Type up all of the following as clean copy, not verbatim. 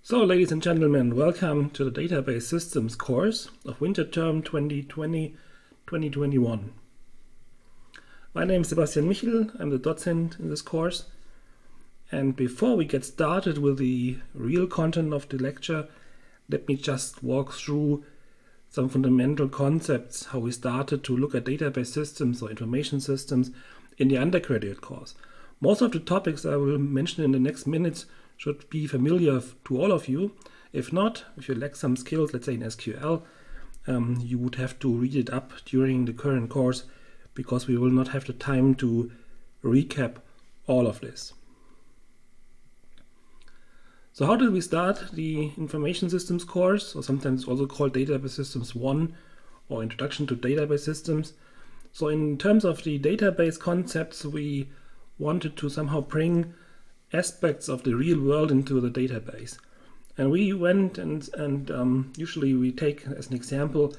So, ladies and gentlemen, welcome to the Database Systems course of winter term 2020-2021. My name is Sebastian Michel, I'm the docent in this course. And before we get started with the real content of the lecture, let me just walk through some fundamental concepts, how we started to look at database systems or information systems in the undergraduate course. Most of the topics I will mention in the next minutes should be familiar to all of you. If not, if you lack some skills, let's say in SQL, you would have to read it up during the current course because we will not have the time to recap all of this. So how did we start the Information Systems course, or sometimes also called Database Systems 1 or Introduction to Database Systems? So in terms of the database concepts, we wanted to somehow bring aspects of the real world into the database. And we went and usually we take as an example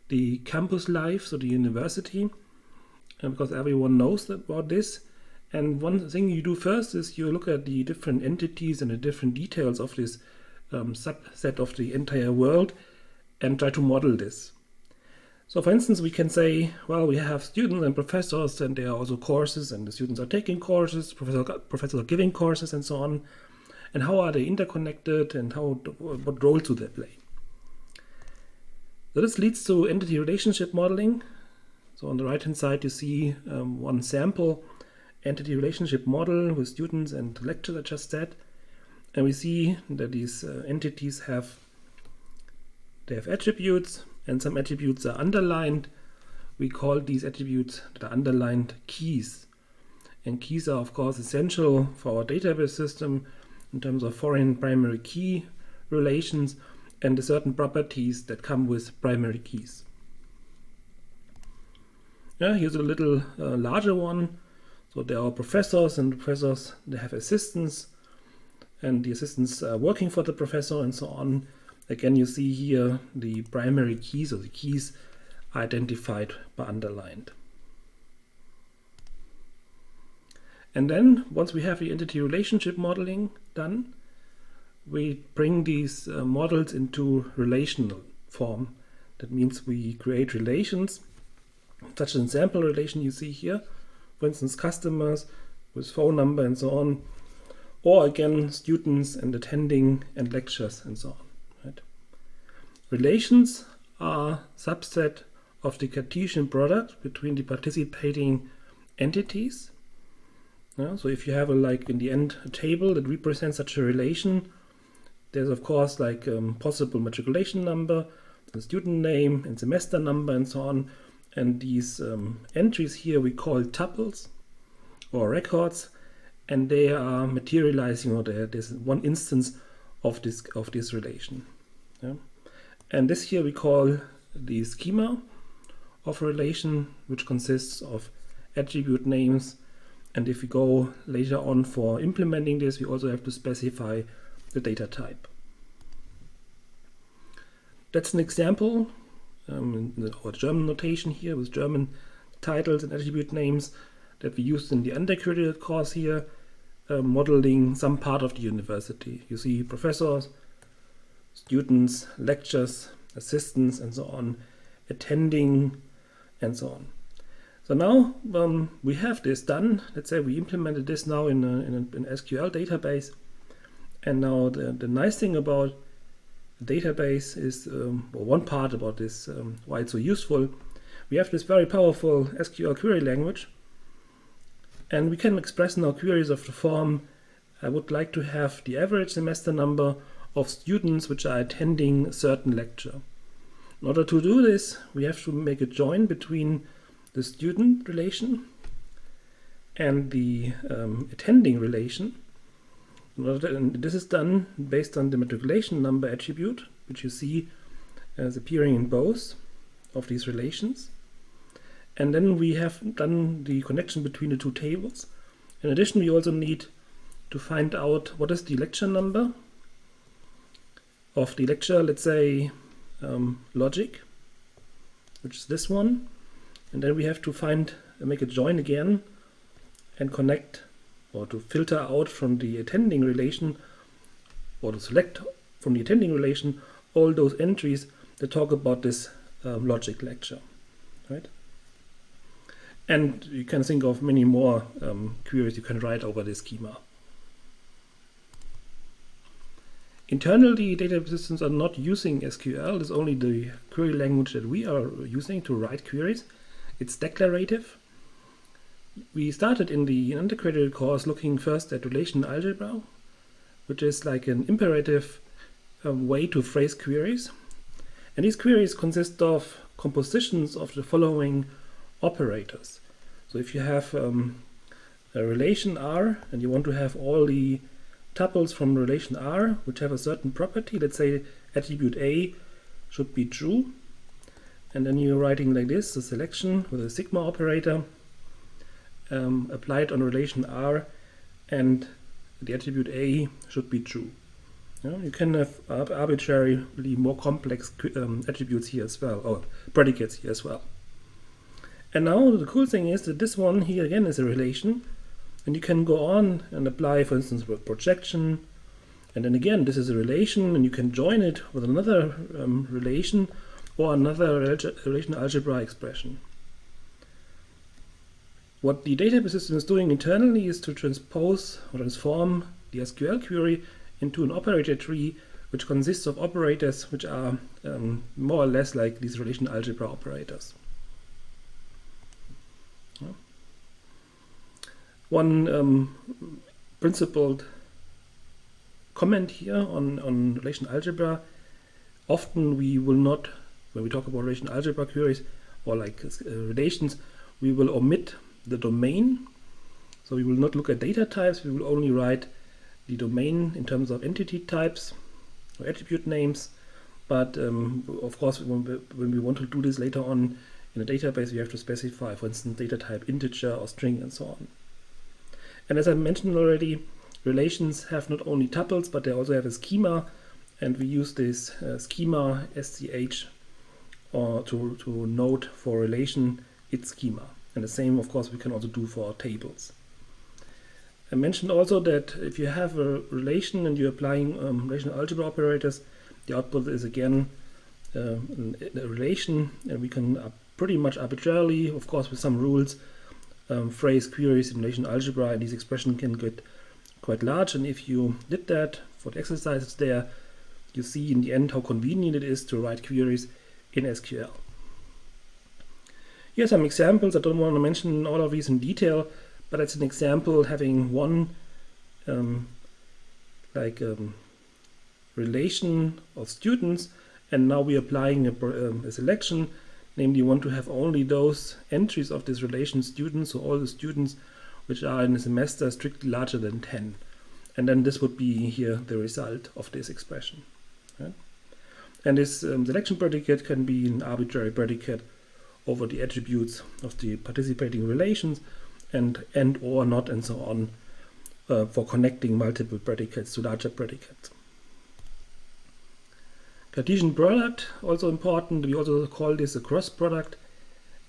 the campus life, so the university, because everyone knows about this. And one thing you do first is you look at the different entities and the different details of this subset of the entire world and try to model this. So for instance, we can say, well, we have students and professors, and there are also courses, and the students are taking courses, professors are giving courses, and so on. And how are they interconnected, and what role do they play? So this leads to entity relationship modeling. So on the right-hand side, you see one sample entity relationship model with students and lectures I just said. And we see that these entities have attributes, and some attributes are underlined. We call these attributes that are underlined keys. And keys are, of course, essential for our database system in terms of foreign primary key relations and the certain properties that come with primary keys. Here's a little larger one. So there are professors, and professors, they have assistants, and the assistants are working for the professor and so on. Again, you see here the primary keys, or the keys identified by underlined. And then, once we have the entity relationship modeling done, we bring these models into relational form. That means we create relations, such as an sample relation you see here, for instance, customers with phone number and so on, or again, students and attending and lectures and so on. Relations are subset of the Cartesian product between the participating entities. So if you have in the end a table that represents such a relation, there's of course possible matriculation number, the student name and semester number and so on. And these entries here we call tuples or records, and they are materializing, or there's one instance of this relation. And this here we call the schema of a relation, which consists of attribute names. And if we go later on for implementing this, we also have to specify the data type. That's an example in our German notation here with German titles and attribute names that we used in the undergraduate course here, modeling some part of the university. You see professors, students, lectures, assistants, and so on, attending, and so on. So now we have this done. Let's say we implemented this now in an SQL database. And now the nice thing about the database is, one part about this, why it's so useful, we have this very powerful SQL query language. And we can express now queries of the form, I would like to have the average semester number of students which are attending a certain lecture. In order to do this, we have to make a join between the student relation and the attending relation. And this is done based on the matriculation number attribute, which you see as appearing in both of these relations. And then we have done the connection between the two tables. In addition, we also need to find out what is the lecture number of the lecture, let's say logic, which is this one. And then we have to make a join again and connect, or to filter out from the attending relation, or to select from the attending relation all those entries that talk about this logic lecture, right? And you can think of many more queries you can write over this schema. Internally, database systems are not using SQL. It's only the query language that we are using to write queries. It's declarative. We started in the undergraduate course looking first at relational algebra, which is like an imperative way to phrase queries. And these queries consist of compositions of the following operators. So if you have a relation R and you want to have all the tuples from relation R which have a certain property, let's say attribute A should be true, and then you're writing like this, the selection with a sigma operator applied on relation R, and the attribute A should be true. You can have arbitrarily more complex attributes here as well, or predicates here as well. And now the cool thing is that this one here again is a relation, and you can go on and apply, for instance, with projection, and then again this is a relation, and you can join it with another relation or another relational algebra expression. What the database system is doing internally is to transpose or transform the SQL query into an operator tree which consists of operators which are more or less like these relational algebra operators. One principled comment here on relational algebra: often we will not, when we talk about relational algebra queries or like relations, we will omit the domain. So we will not look at data types, we will only write the domain in terms of entity types or attribute names. But of course, when we want to do this later on in a database, we have to specify, for instance, data type integer or string and so on. And as I mentioned already, relations have not only tuples, but they also have a schema, and we use this schema SCH to note for relation its schema. And the same, of course, we can also do for tables. I mentioned also that if you have a relation and you're applying relational algebra operators, the output is again a relation, and we can pretty much arbitrarily, of course with some rules, phrase queries in relational algebra, and these expressions can get quite large. And if you did that for the exercises there, you see in the end how convenient it is to write queries in SQL. Here are some examples. I don't want to mention all of these in detail, but it's an example having one relation of students, and now we're applying a selection. Namely, you want to have only those entries of this relation students, so all the students which are in a semester strictly larger than 10. And then this would be here the result of this expression. Right? And this selection predicate can be an arbitrary predicate over the attributes of the participating relations, and or not and so on, for connecting multiple predicates to larger predicates. Cartesian product, also important. We also call this a cross product,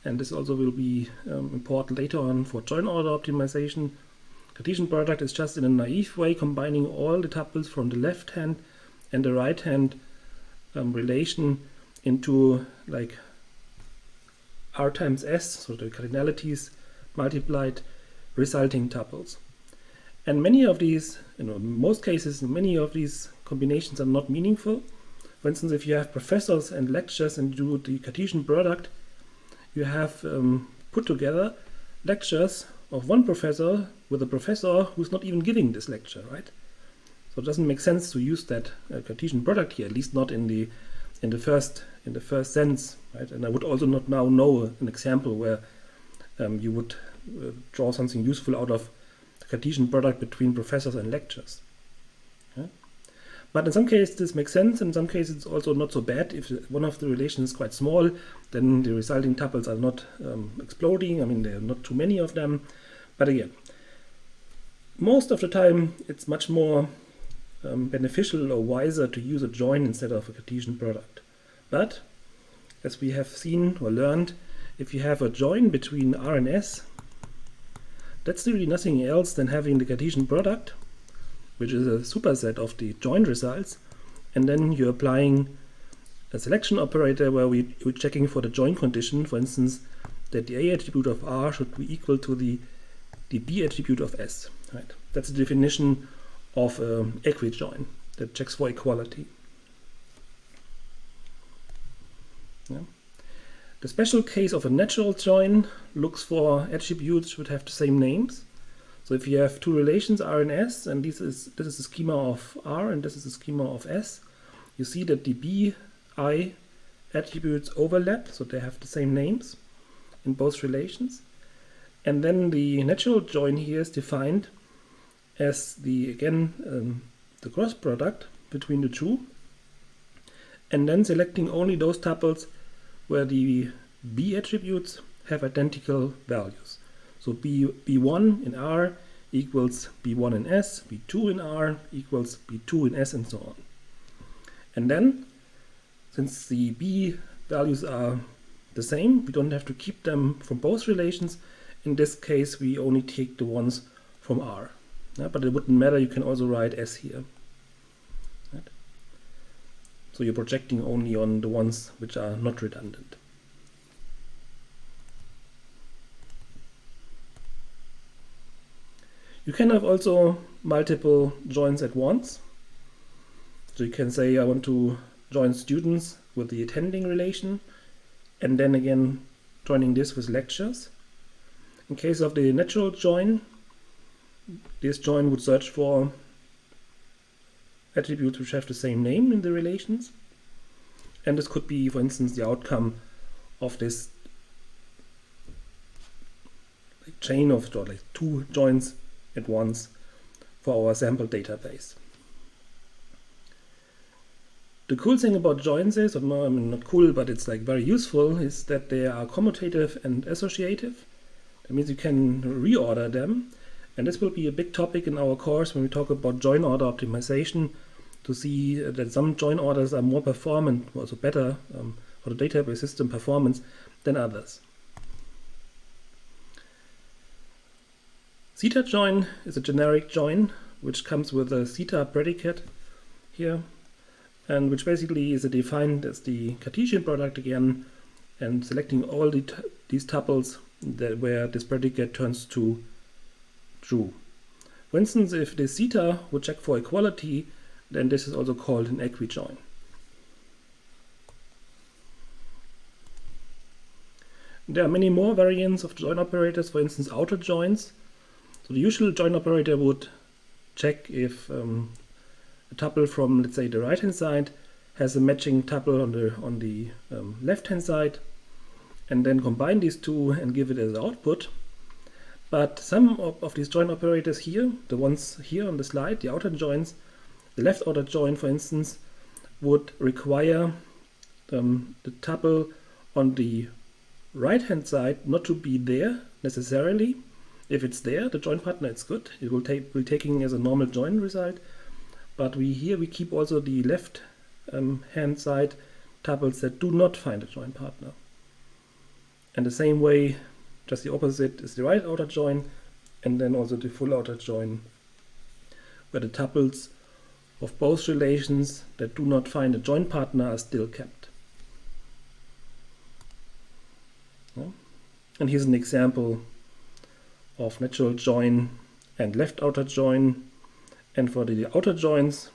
and this also will be important later on for join order optimization. Cartesian product is just in a naive way combining all the tuples from the left hand and the right hand relation into like R times S, so the cardinalities multiplied, resulting tuples. And many of these, in most cases, many of these combinations are not meaningful. For instance, if you have professors and lectures and do the Cartesian product, you have put together lectures of one professor with a professor who's not even giving this lecture, right? So it doesn't make sense to use that Cartesian product here, at least not in the first sense, right? And I would also not now know an example where you would draw something useful out of the Cartesian product between professors and lectures. Yeah? But in some cases this makes sense, in some cases it's also not so bad. If one of the relations is quite small, then the resulting tuples are not exploding. I mean, there are not too many of them. But again, most of the time it's much more beneficial or wiser to use a join instead of a Cartesian product. But as we have seen or learned, if you have a join between R and S, that's really nothing else than having the Cartesian product, which is a superset of the join results, and then you're applying a selection operator where we're checking for the join condition, for instance, that the A attribute of R should be equal to the B attribute of S. Right? That's the definition of equijoin that checks for equality. Yeah. The special case of a natural join looks for attributes which have the same names. So if you have two relations R and S, and this is the schema of R and this is the schema of S, you see that the B, I attributes overlap, so they have the same names in both relations. And then the natural join here is defined as the cross product between the two, and then selecting only those tuples where the B attributes have identical values. So B1 in R equals B1 in S, B2 in R equals B2 in S, and so on. And then, since the B values are the same, we don't have to keep them from both relations. In this case, we only take the ones from R. But it wouldn't matter, you can also write S here. Right? So you're projecting only on the ones which are not redundant. You can have also multiple joins at once. So you can say I want to join students with the attending relation, and then again joining this with lectures. In case of the natural join, this join would search for attributes which have the same name in the relations. And this could be, for instance, the outcome of this chain of two joins at once for our sample database. The cool thing about joins is, or no, I mean not cool, but it's very useful, is that they are commutative and associative. That means you can reorder them, and this will be a big topic in our course when we talk about join order optimization, to see that some join orders are more performant, also better for the database system performance than others. Zeta join is a generic join which comes with a zeta predicate here, and which basically is defined as the Cartesian product again, and selecting all these tuples where this predicate turns to true. For instance, if the zeta would check for equality, then this is also called an equijoin. There are many more variants of join operators, for instance outer joins. So the usual join operator would check if a tuple from, let's say, the right hand side has a matching tuple on the left hand side, and then combine these two and give it as output. But some of these join operators here, the ones here on the slide, the outer joins, the left outer join, for instance, would require the tuple on the right hand side not to be there necessarily. If it's there, the join partner, it's good. It will be taking as a normal join result. But we keep also the left hand side tuples that do not find a join partner. And the same way, just the opposite, is the right outer join, and then also the full outer join, where the tuples of both relations that do not find a join partner are still kept. Yeah. And here's an example of natural join and left outer join. And for the outer joins,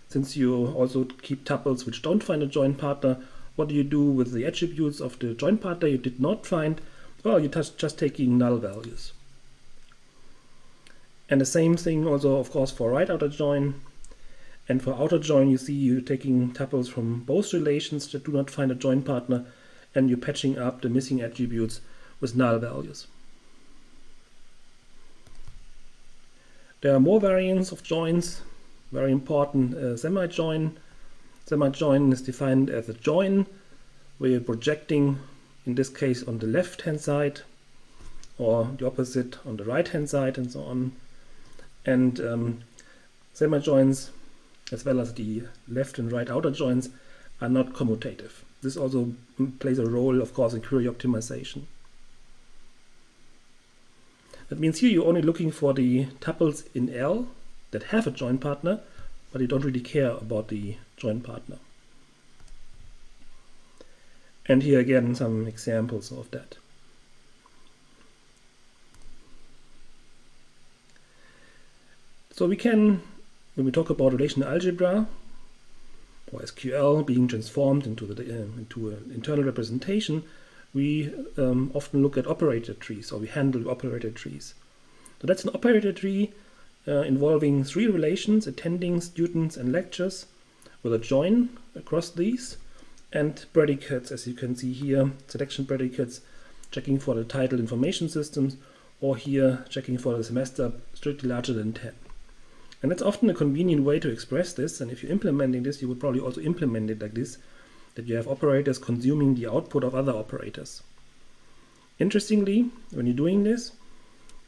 since you also keep tuples which don't find a join partner, what do you do with the attributes of the join partner you did not find? Well, you're just taking null values. And the same thing also, of course, for right outer join. And for outer join, you see you're taking tuples from both relations that do not find a join partner, and you're patching up the missing attributes with null values. There are more variants of joins. Very important, semi-join. Semi-join is defined as a join where you're projecting, in this case, on the left-hand side, or the opposite on the right-hand side, and so on. And semi-joins, as well as the left and right outer joins, are not commutative. This also plays a role, of course, in query optimization. That means here you're only looking for the tuples in L that have a join partner, but you don't really care about the join partner. And here again some examples of that. So we can, when we talk about relational algebra or SQL being transformed into an internal representation, we often look at operator trees, or we handle operator trees. So that's an operator tree involving three relations: attending, students, and lectures, with a join across these, and predicates, as you can see here, selection predicates, checking for the title information systems, or here checking for the semester strictly larger than 10. And that's often a convenient way to express this, and if you're implementing this, you would probably also implement it like this, that you have operators consuming the output of other operators. Interestingly, when you're doing this,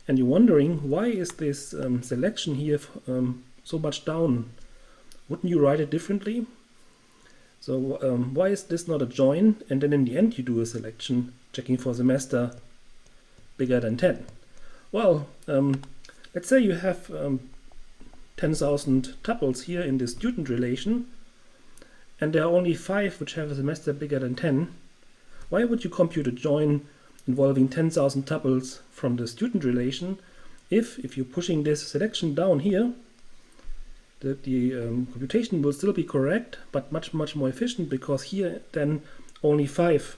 and you're wondering, why is this selection here so much down? Wouldn't you write it differently? So why is this not a join, and then in the end you do a selection, checking for semester bigger than 10? Well, let's say you have 10,000 tuples here in the student relation, and there are only 5 which have a semester bigger than 10. Why would you compute a join involving 10,000 tuples from the student relation if you're pushing this selection down here? The computation will still be correct, but much more efficient, because here then only 5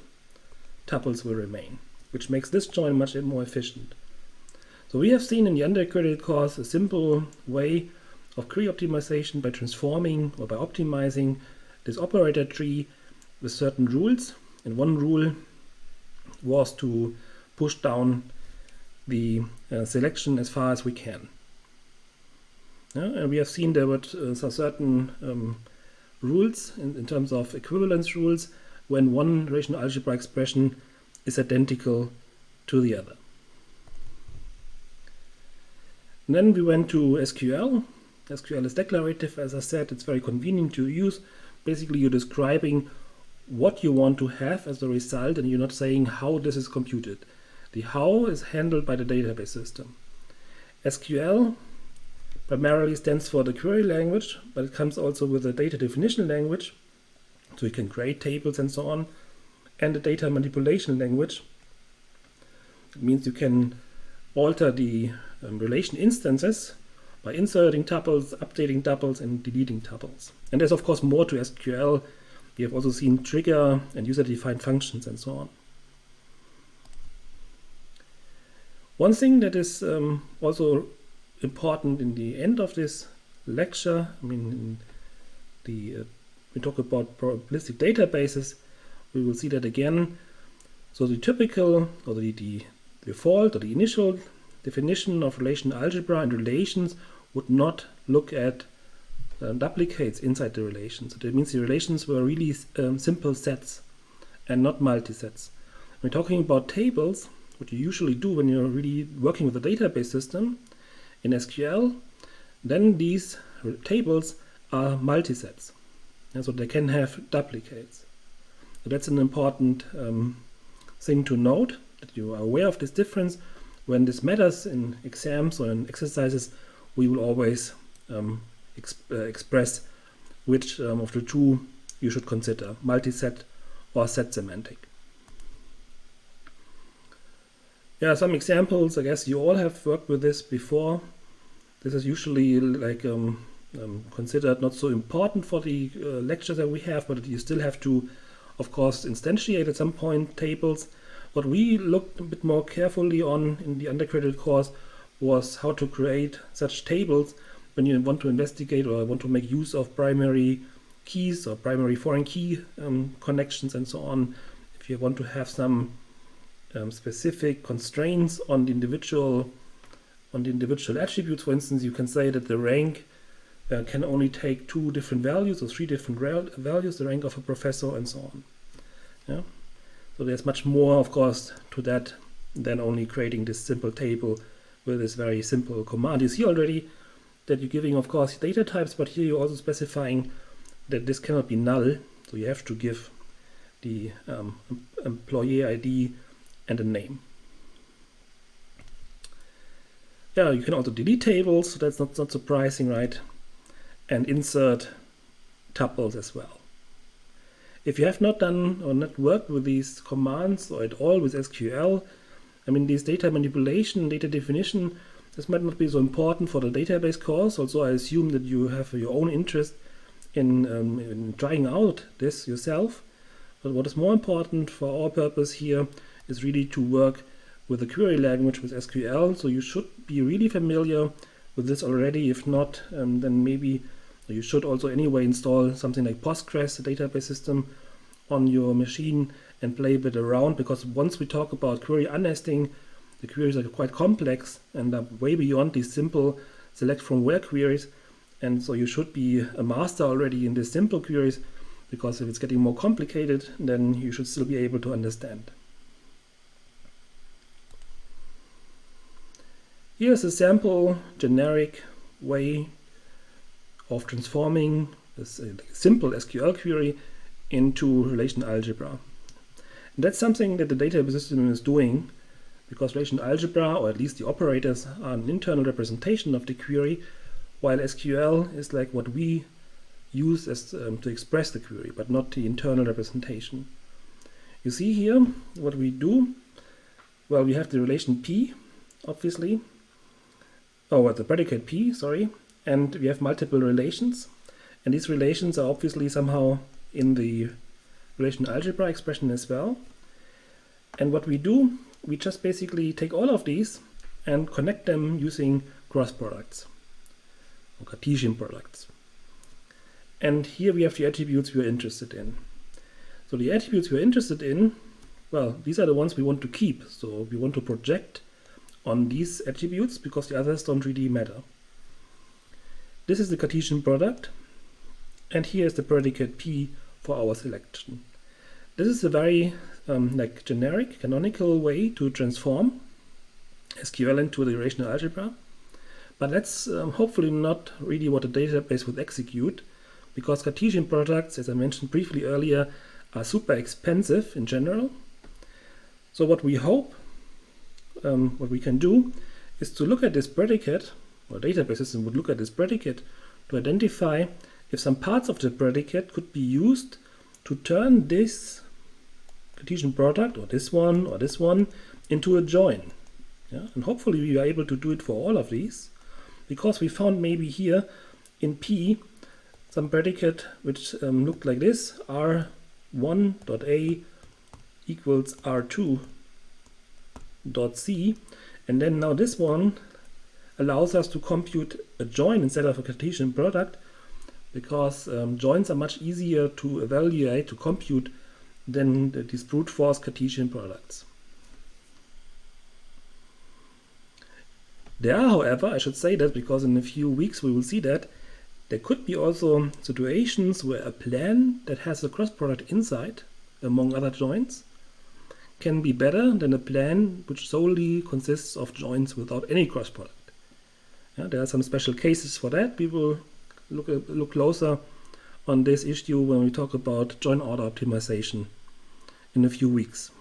tuples will remain, which makes this join much more efficient. So we have seen in the undergraduate course a simple way of query optimization by transforming or by optimizing this operator tree with certain rules. And one rule was to push down the selection as far as we can. And we have seen there were certain rules in terms of equivalence rules when one relational algebra expression is identical to the other. And then we went to SQL. SQL is declarative, as I said. It's very convenient to use. Basically, you're describing what you want to have as a result, and you're not saying how this is computed. The how is handled by the database system. SQL primarily stands for the query language, but it comes also with a data definition language, so you can create tables and so on, and a data manipulation language. It means you can alter the relation instances by inserting tuples, updating tuples, and deleting tuples. And there's of course more to SQL. We have also seen trigger and user-defined functions and so on. One thing that is also important in the end of this lecture, we talk about probabilistic databases, we will see that again. So the typical, or the default, or the initial definition of relational algebra and relations would not look at duplicates inside the relations. So that means the relations were really simple sets and not multisets. When we're talking about tables, what you usually do when you're really working with a database system in SQL, then these tables are multisets, and so they can have duplicates. So that's an important thing to note, that you are aware of this difference. When this matters in exams or in exercises, we will always express which of the two you should consider, multiset or set semantic. Yeah, some examples. I guess you all have worked with this before. This is usually like considered not so important for the lectures that we have, but you still have to, of course, instantiate at some point tables. What we looked a bit more carefully on in the undergraduate course was how to create such tables when you want to investigate or want to make use of primary keys or primary foreign key connections and so on. If you want to have some specific constraints on the individual attributes, for instance, you can say that the rank can only take 2 different values or 3 different values, the rank of a professor and so on. Yeah? So there's much more, of course, to that than only creating this simple table with this very simple command. You see already that you're giving, of course, data types, but here you're also specifying that this cannot be null. So you have to give the employee ID and a name. Yeah, you can also delete tables, so that's not surprising, right? and insert tuples as well. If you have not done or not worked with these commands or at all with SQL, I mean, these data manipulation, data definition, this might not be so important for the database course. Also, I assume that you have your own interest in trying out this yourself. But what is more important for our purpose here is really to work with the query language with SQL. So you should be really familiar with this already. If not, then maybe you should also anyway install something like Postgres, a database system, on your machine and play a bit around, because once we talk about query unnesting, the queries are quite complex and are way beyond these simple select from where queries. And so you should be a master already in these simple queries, because if it's getting more complicated, then you should still be able to understand. Here's a sample generic way of transforming a simple SQL query into relational algebra. And that's something that the database system is doing, because relational algebra, or at least the operators, are an internal representation of the query, while SQL is like what we use as to express the query, but not the internal representation. You see here what we do. Well, we have the relation P, obviously. Oh, the predicate P, sorry. And we have multiple relations. And these relations are obviously somehow in the relational algebra expression as well. And what we do, we just basically take all of these and connect them using cross products or Cartesian products. And here we have the attributes we are interested in. So the attributes we are interested in, well, these are the ones we want to keep. So we want to project on these attributes because the others don't really matter. This is the Cartesian product, and here is the predicate P for our selection. This is a very like generic, canonical way to transform SQL into the relational algebra. But that's hopefully not really what the database would execute, because Cartesian products, as I mentioned briefly earlier, are super expensive in general. So what we hope, what we can do, is to look at this predicate, or database system would look at this predicate to identify if some parts of the predicate could be used to turn this Cartesian product, or this one, into a join. Yeah? And hopefully we are able to do it for all of these, because we found maybe here in P some predicate which looked like this: R1.A equals R2.C, and then now this one allows us to compute a join instead of a Cartesian product, because joins are much easier to evaluate, to compute, than these brute force Cartesian products. There are, however, I should say that because in a few weeks we will see that there could be also situations where a plan that has a cross product inside, among other joins, can be better than a plan which solely consists of joins without any cross product. Yeah, there are some special cases for that. We will look closer on this issue when we talk about join order optimization in a few weeks.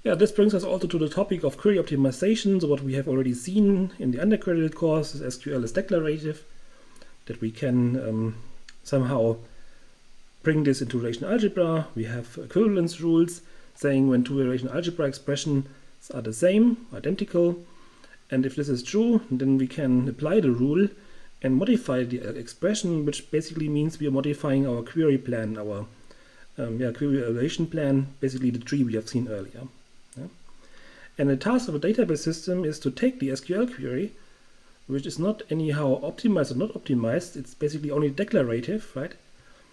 Yeah, this brings us also to the topic of query optimization. So what we have already seen in the undergraduate course is SQL is declarative, that we can somehow bring this into relational algebra. We have equivalence rules saying when two relational algebra expressions are the same, identical, and if this is true, then we can apply the rule and modify the expression, which basically means we are modifying our query plan, our query evaluation plan, basically the tree we have seen earlier. Yeah? And the task of a database system is to take the SQL query, which is not anyhow optimized or not optimized, it's basically only declarative, right?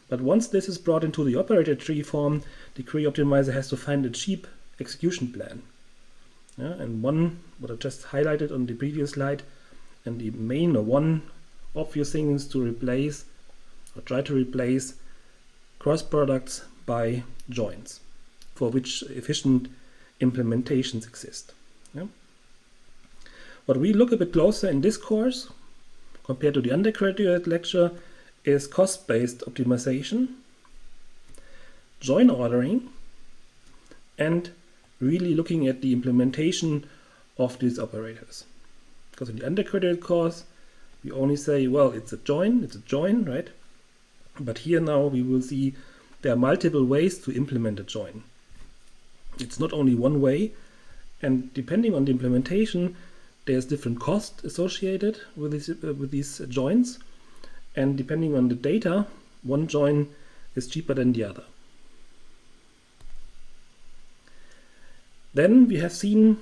But once this is brought into the operator tree form, the query optimizer has to find a cheap execution plan. Yeah? And what I've just highlighted on the previous slide, and the main or one obvious thing is to replace or try to replace cross products by joins, for which efficient implementations exist. Yeah? What we look a bit closer in this course, compared to the undergraduate lecture, is cost-based optimization, join ordering, and really looking at the implementation of these operators. because in the undergraduate course, we only say, well, it's a join, right? But here now we will see there are multiple ways to implement a join. It's not only one way, and depending on the implementation, there's different costs associated with these joins, and depending on the data, one join is cheaper than the other. Then we have seen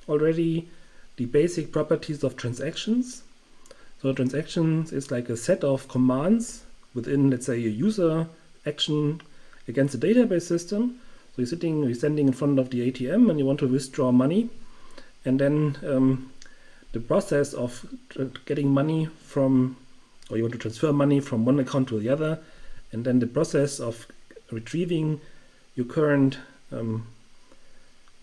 already the basic properties of transactions. So transactions is like a set of commands within, let's say, a user action against a database system. So you're standing in front of the ATM and you want to withdraw money, and then the process of getting money from, or you want to transfer money from one account to the other, and then the process of retrieving your current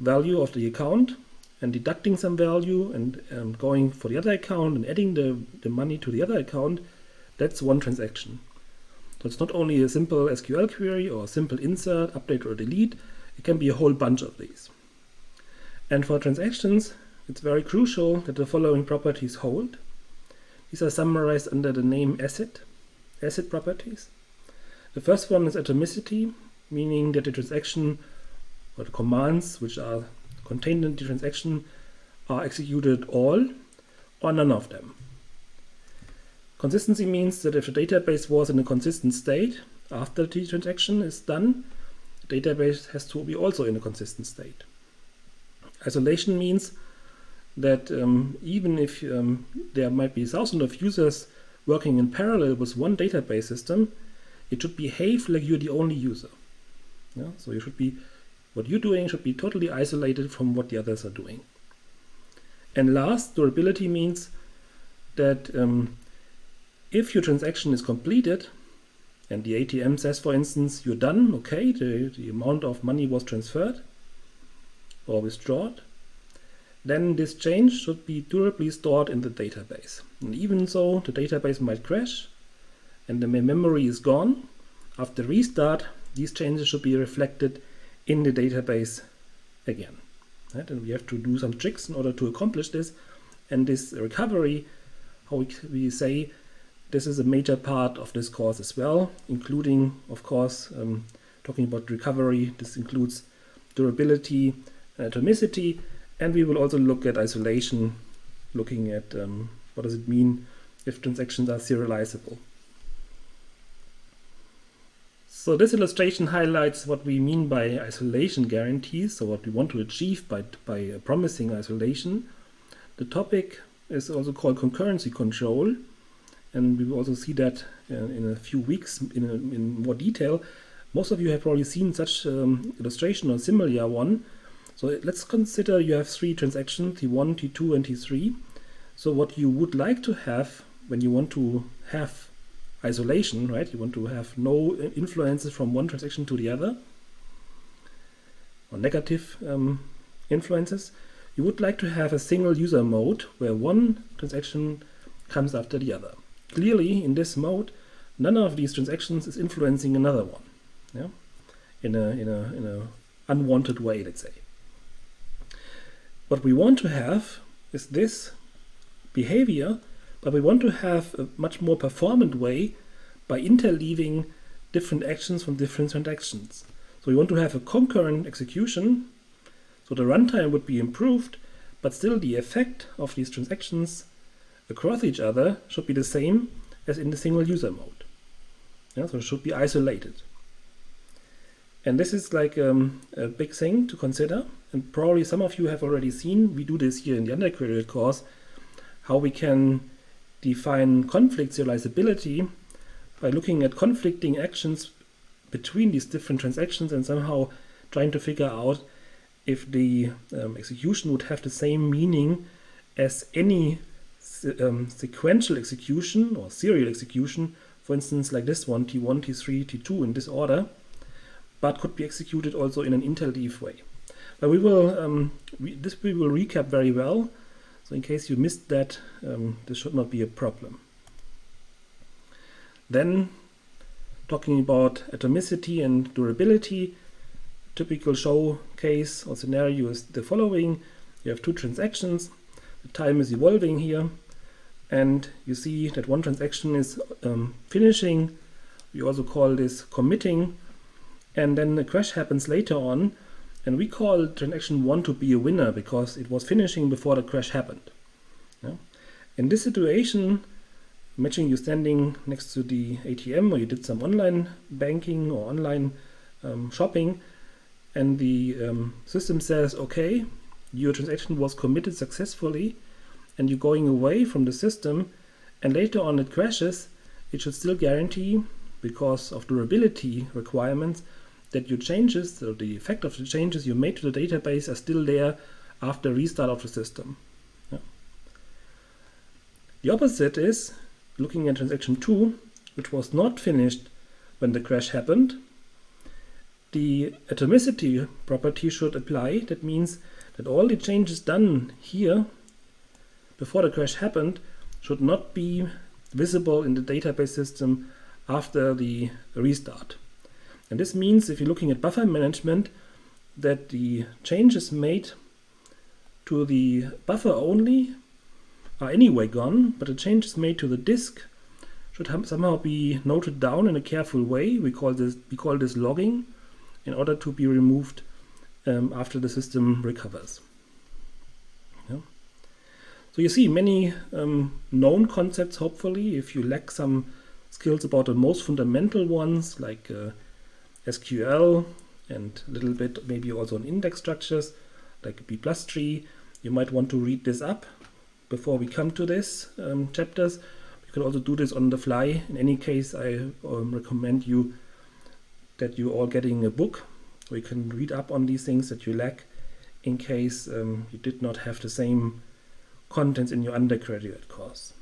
value of the account and deducting some value and going for the other account and adding the money to the other account, that's one transaction. So it's not only a simple SQL query or a simple insert, update or delete, it can be a whole bunch of these. And for transactions, it's very crucial that the following properties hold. These are summarized under the name asset properties. The first one is atomicity, meaning that the transaction or the commands which are contained in the transaction are executed all or none of them. Consistency means that if the database was in a consistent state after the transaction is done, the database has to be also in a consistent state. Isolation means that even if there might be thousands of users working in parallel with one database system, it should behave like you're the only user. Yeah? So what you're doing should be totally isolated from what the others are doing. And last, durability means that if your transaction is completed and the ATM says, for instance, you're done, okay, the amount of money was transferred or withdrawn, then this change should be durably stored in the database. And even so, the database might crash and the memory is gone. After restart, these changes should be reflected in the database again. Right? And we have to do some tricks in order to accomplish this. And this recovery, how we say, this is a major part of this course as well, including, of course, talking about recovery. This includes durability and atomicity, and we will also look at isolation, looking at what does it mean if transactions are serializable. So this illustration highlights what we mean by isolation guarantees, so what we want to achieve by promising isolation. The topic is also called concurrency control, and we will also see that in a few weeks in more detail. Most of you have probably seen such illustration or similar one. So let's consider you have three transactions, T1, T2, and T3. So what you would like to have when you want to have isolation, right? You want to have no influences from one transaction to the other, or negative influences. You would like to have a single user mode where one transaction comes after the other. Clearly, in this mode, none of these transactions is influencing another one, yeah? in a unwanted way, let's say. What we want to have is this behavior, but we want to have a much more performant way by interleaving different actions from different transactions. So we want to have a concurrent execution, so the runtime would be improved, but still the effect of these transactions across each other should be the same as in the single user mode. Yeah, so it should be isolated. And this is like a big thing to consider, and probably some of you have already seen, we do this here in the undergraduate course, how we can define conflict serializability by looking at conflicting actions between these different transactions and somehow trying to figure out if the execution would have the same meaning as any sequential execution or serial execution, for instance like this one, T1, T3, T2 in this order, but could be executed also in an interleave way. But we will recap very well, so in case you missed that, this should not be a problem. Then, talking about atomicity and durability, typical showcase or scenario is the following. You have two transactions. the time is evolving here, and you see that one transaction is finishing. We also call this committing, and then a crash happens later on, and we call transaction 1 to be a winner because it was finishing before the crash happened. Yeah? In this situation, imagine you standing next to the ATM, or you did some online banking or online shopping, and the system says, okay, your transaction was committed successfully, and you're going away from the system, and later on it crashes. It should still guarantee, because of durability requirements, that your changes, or the effect of the changes you made to the database, are still there after restart of the system. Yeah. The opposite is looking at transaction 2, which was not finished when the crash happened. The atomicity property should apply. That means that all the changes done here before the crash happened should not be visible in the database system after the restart. And this means, if you're looking at buffer management, that the changes made to the buffer only are anyway gone, but the changes made to the disk should somehow be noted down in a careful way. We call this logging, in order to be removed after the system recovers. Yeah. So you see many known concepts, hopefully. If you lack some skills about the most fundamental ones, like SQL, and a little bit maybe also on index structures, like B+ tree, you might want to read this up before we come to this chapters. You can also do this on the fly. In any case, I recommend you that you're all getting a book where you can read up on these things that you lack, in case you did not have the same contents in your undergraduate course.